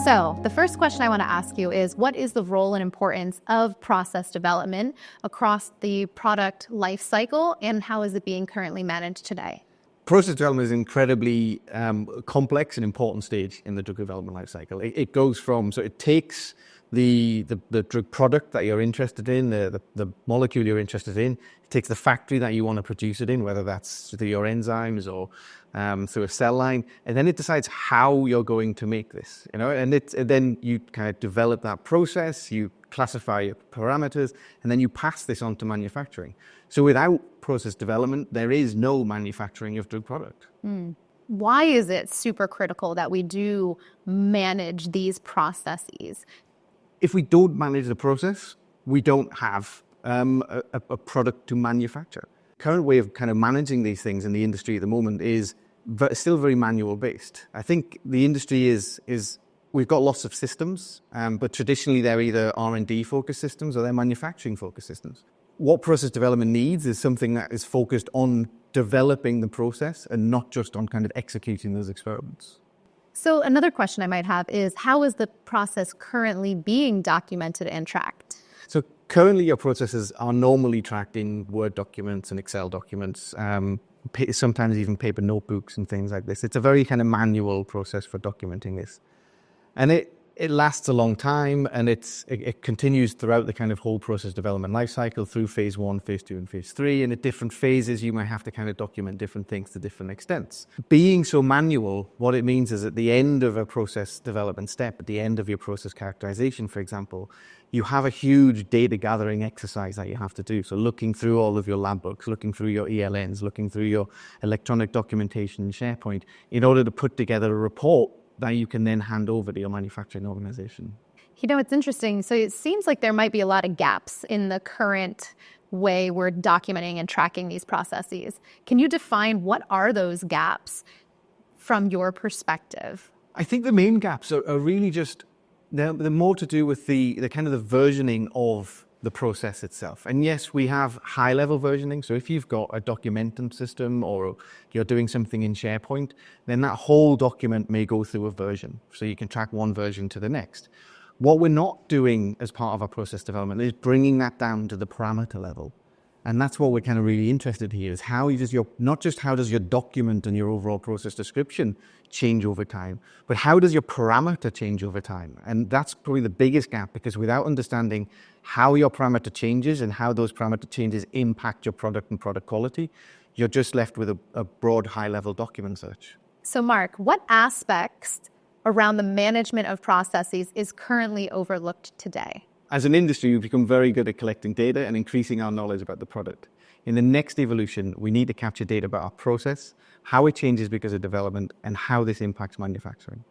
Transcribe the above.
So the first question I want to ask you is, what is the role and importance of process development across the product life cycle, and how is it being currently managed today? Process development is an incredibly complex and important stage in the drug development life cycle. It goes from, so it takes the drug product that you're interested in, the molecule you're interested in, it takes the factory that you want to produce it in, whether that's through your enzymes or through a cell line, and then it decides how you're going to make this, and then you kind of develop that process, you classify your parameters, and then you pass this on to manufacturing. So without process development, there is no manufacturing of drug product. Why is it super critical that we do manage these processes? If we don't manage the process, we don't have a product to manufacture. Current way of kind of managing these things in the industry at the moment is still very manual based. I think the industry is we've got lots of systems, but traditionally they're either R&D focused systems or they're manufacturing focused systems. What process development needs is something that is focused on developing the process and not just on kind of executing those experiments. So another question I might have is, how is the process currently being documented and tracked? So currently your processes are normally tracked in Word documents and Excel documents, sometimes even paper notebooks and things like this. It's a very kind of manual process for documenting this. And it lasts a long time, and it continues throughout the kind of whole process development life cycle through phase 1, phase 2, and phase 3. And at different phases, you might have to kind of document different things to different extents. Being so manual, what it means is at the end of a process development step, at the end of your process characterization, for example, you have a huge data gathering exercise that you have to do. So looking through all of your lab books, looking through your ELNs, looking through your electronic documentation in SharePoint in order to put together a report that you can then hand over to your manufacturing organization. It's interesting. So it seems like there might be a lot of gaps in the current way we're documenting and tracking these processes. Can you define what are those gaps from your perspective? I think the main gaps are really just, they're more to do with the kind of the versioning of the process itself. And yes, we have high-level versioning. So if you've got a documentum system or you're doing something in SharePoint, then that whole document may go through a version. So you can track one version to the next. What we're not doing as part of our process development is bringing that down to the parameter level. And that's what we're kind of really interested here, is not just how does your document and your overall process description change over time, but how does your parameter change over time? And that's probably the biggest gap, because without understanding how your parameter changes and how those parameter changes impact your product and product quality, you're just left with a broad high-level document search. So Mark, what aspects around the management of processes is currently overlooked today? As an industry, we've become very good at collecting data and increasing our knowledge about the product. In the next evolution, we need to capture data about our process, how it changes because of development, and how this impacts manufacturing.